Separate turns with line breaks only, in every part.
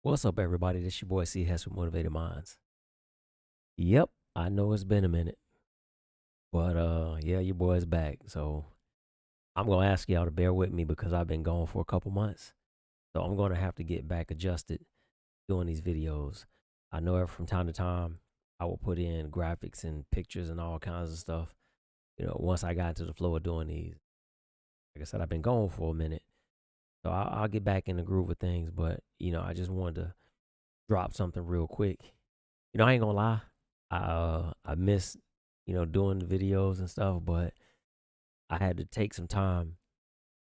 What's up, everybody? This your boy C has from Motivated Minds. Yep, I know it's been a minute, but yeah, your boy's back. So I'm gonna ask y'all to bear with me because I've been gone for a couple months. So I'm gonna have to get back adjusted doing these videos. I know from time to time I will put in graphics and pictures and all kinds of stuff. Once I got into the flow of doing these, like I said, I've been gone for a minute, so I'll get back in the groove of things. But I just wanted to drop something real quick. I ain't gonna lie. I miss doing the videos and stuff, but I had to take some time,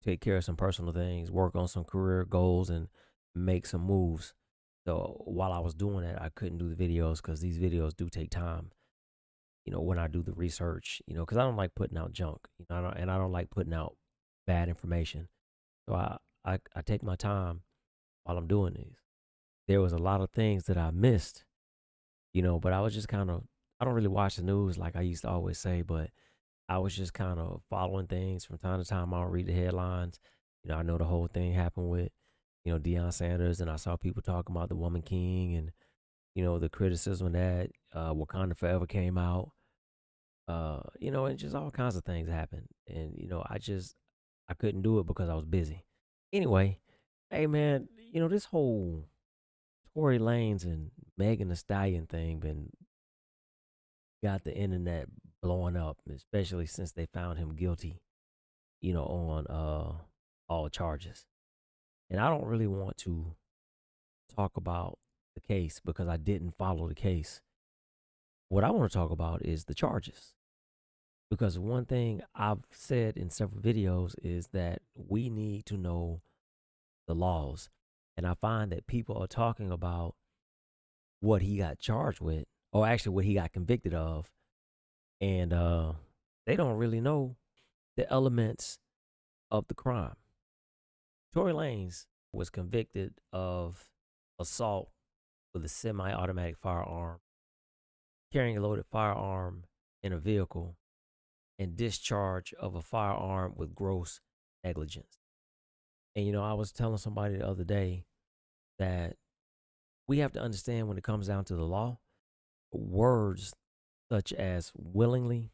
take care of some personal things, work on some career goals, and make some moves. So while I was doing that, I couldn't do the videos because these videos do take time. When I do the research, because I don't like putting out junk, and I don't like putting out bad information. So I take my time while I'm doing these. There was a lot of things that I missed, but I was just kind of, I don't really watch the news like I used to always say, but I was just kind of following things from time to time. I'll read the headlines. I know the whole thing happened with, Deion Sanders, and I saw people talking about the Woman King and, the criticism that Wakanda Forever came out, and just all kinds of things happened. And, I couldn't do it because I was busy. Anyway, hey man, this whole Tory Lanez and Megan the Stallion thing been got the internet blowing up, especially since they found him guilty, on all charges. And I don't really want to talk about the case because I didn't follow the case. What I want to talk about is the charges. Because one thing I've said in several videos is that we need to know the laws. And I find that people are talking about what he got charged with, or actually what he got convicted of, and they don't really know the elements of the crime. Tory Lanez was convicted of assault with a semi automatic firearm, carrying a loaded firearm in a vehicle, and discharge of a firearm with gross negligence. And, I was telling somebody the other day that we have to understand when it comes down to the law, words such as willingly,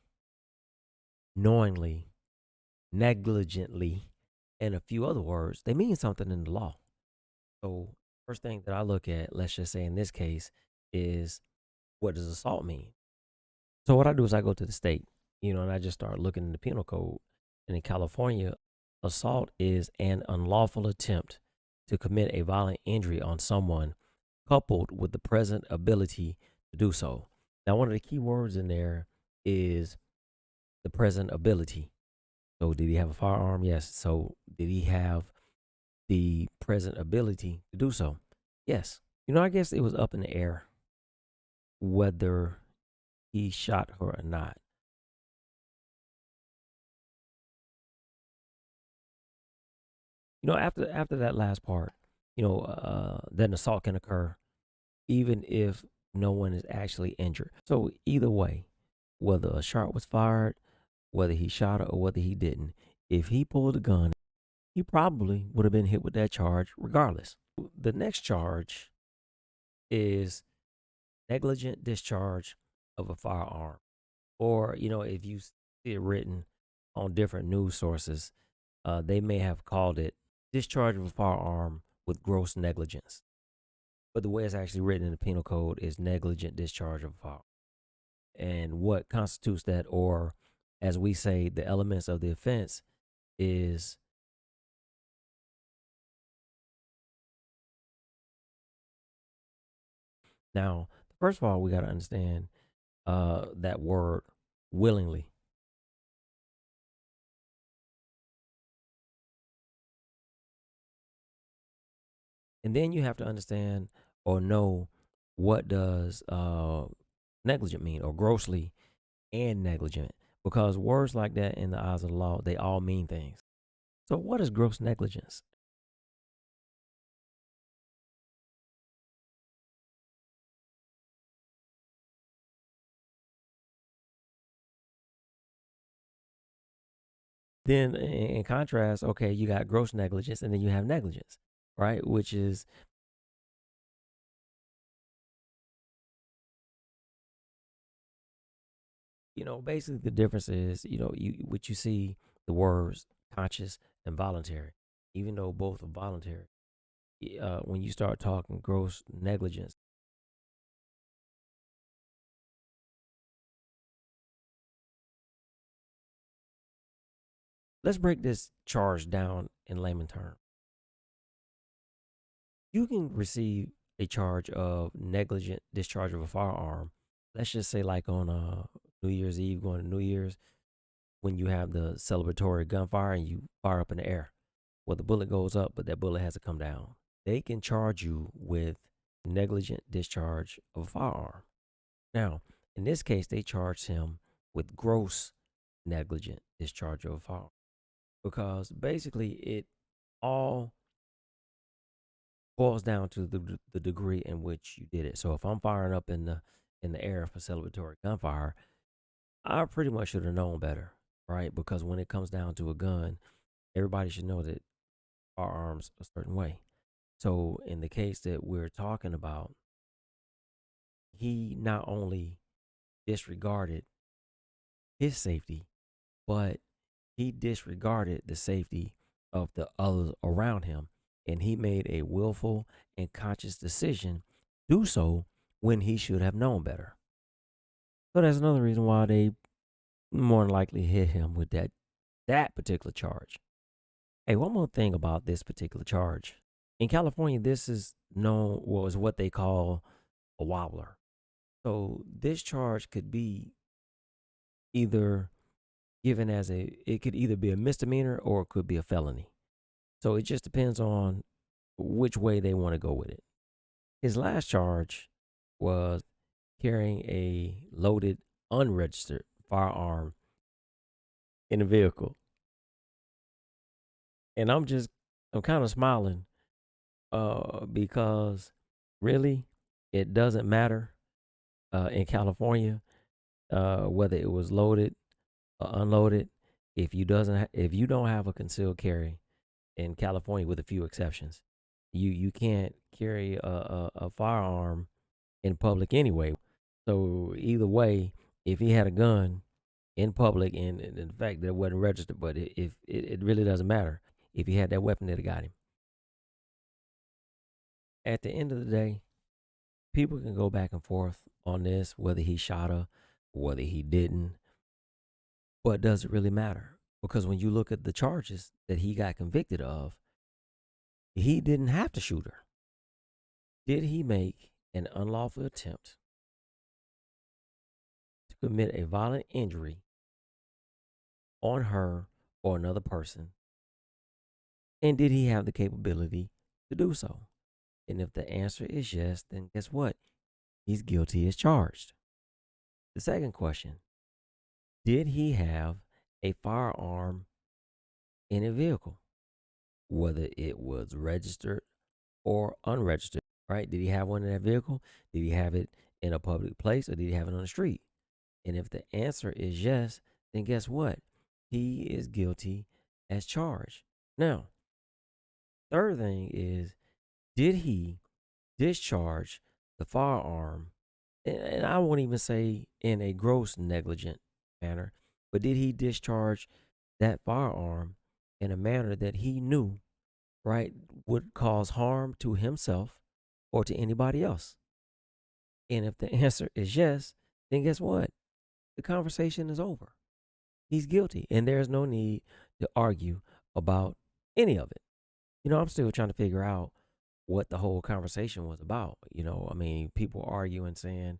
knowingly, negligently, and a few other words, they mean something in the law. So, first thing that I look at, let's just say in this case, is what does assault mean? So, what I do is I go to the state, and I just start looking in the penal code. And in California, assault is an unlawful attempt to commit a violent injury on someone, coupled with the present ability to do so. Now, one of the key words in there is the present ability. So, did he have a firearm? Yes. So, did he have the present ability to do so? Yes. I guess it was up in the air whether he shot her or not. After that last part, that an assault can occur even if no one is actually injured. So either way, whether a shot was fired, whether he shot her or whether he didn't, if he pulled a gun, he probably would have been hit with that charge regardless. The next charge is negligent discharge of a firearm. Or, if you see it written on different news sources, they may have called it discharge of a firearm with gross negligence. But the way it's actually written in the penal code is negligent discharge of a firearm. And what constitutes that, or as we say, the elements of the offense is now, first of all, we got to understand that word willingly. And then you have to understand or know what does negligent mean, or grossly and negligent, because words like that in the eyes of the law, they all mean things. So what is gross negligence? Then in contrast, okay, you got gross negligence and then you have negligence, right? Which is basically the difference is, what you see the words conscious and voluntary, even though both are voluntary. When you start talking gross negligence, let's break this charge down in layman terms. You can receive a charge of negligent discharge of a firearm. Let's just say, like on New Year's Eve, going to New Year's, when you have the celebratory gunfire and you fire up in the air. Well, the bullet goes up, but that bullet has to come down. They can charge you with negligent discharge of a firearm. Now, in this case, they charged him with gross negligent discharge of a firearm because basically it all boils down to the degree in which you did it. So if I'm firing up in the air for celebratory gunfire, I pretty much should have known better, right? Because when it comes down to a gun, everybody should know that firearms a certain way. So in the case that we're talking about, he not only disregarded his safety, but he disregarded the safety of the others around him. And he made a willful and conscious decision to do so when he should have known better. So that's another reason why they more than likely hit him with that particular charge. Hey, one more thing about this particular charge. In California, this is known was what they call a wobbler. So this charge could be either given as it could either be a misdemeanor or it could be a felony. So it just depends on which way they want to go with it. His last charge was carrying a loaded, unregistered firearm in a vehicle. And I'm kind of smiling because really, it doesn't matter in California whether it was loaded or unloaded. If you don't have a concealed carry in California, with a few exceptions, you can't carry a firearm in public anyway. So either way, if he had a gun in public, and in fact that wasn't registered, but it really doesn't matter. If he had that weapon, that got him. At the end of the day, people can go back and forth on this, whether he shot her, whether he didn't, but does it really matter? Because when you look at the charges that he got convicted of, he didn't have to shoot her. Did he make an unlawful attempt to commit a violent injury on her or another person? And did he have the capability to do so? And if the answer is yes, then guess what? He's guilty as charged. The second question: did he have a firearm in a vehicle, whether it was registered or unregistered, right? Did he have one in that vehicle? Did he have it in a public place or did he have it on the street? And if the answer is yes, then guess what? He is guilty as charged. Now, third thing is, did he discharge the firearm? And I won't even say in a gross negligent manner, but did he discharge that firearm in a manner that he knew, right, would cause harm to himself or to anybody else? And if the answer is yes, then guess what? The conversation is over. He's guilty, and there's no need to argue about any of it. I'm still trying to figure out what the whole conversation was about. I mean, people arguing saying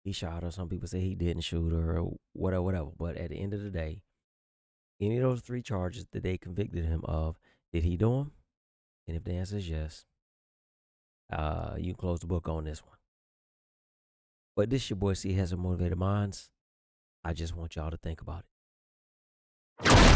he shot her. Some people say he didn't shoot her or whatever, whatever. But at the end of the day, any of those three charges that they convicted him of, did he do them? And if the answer is yes, you can close the book on this one. But this your boy C has some motivated minds. I just want y'all to think about it.